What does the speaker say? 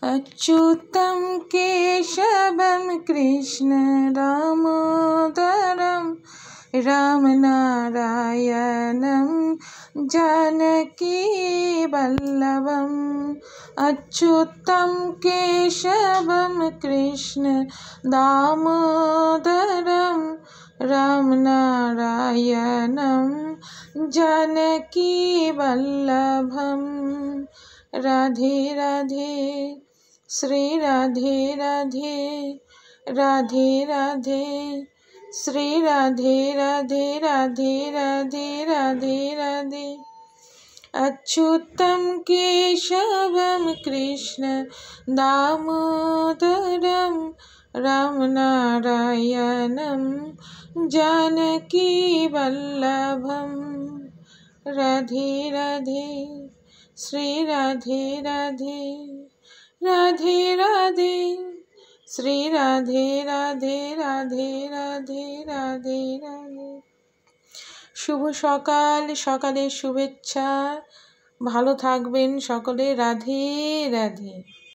अच्युतं केशवं कृष्ण दामोदरं रामनारायणं जानकीवल्लभम् अच्युतं केशवं कृष्ण दामोदरं रामनारायणं जानकीवल्लभम्। राधे राधे श्री राधे राधे राधे राधे श्री राधे राधे राधे राधे राधे राधे। अच्युतं केशवं कृष्ण दामोदरं रामनारायणं जानकीवल्लभम्। राधे राधे श्री राधे राधे राधे राधे श्री राधे राधे राधे राधे राधे राधे। শুভ সকাল, সকালের শুভেচ্ছা। ভালো থাকবেন সকলে। রাধে রাধে।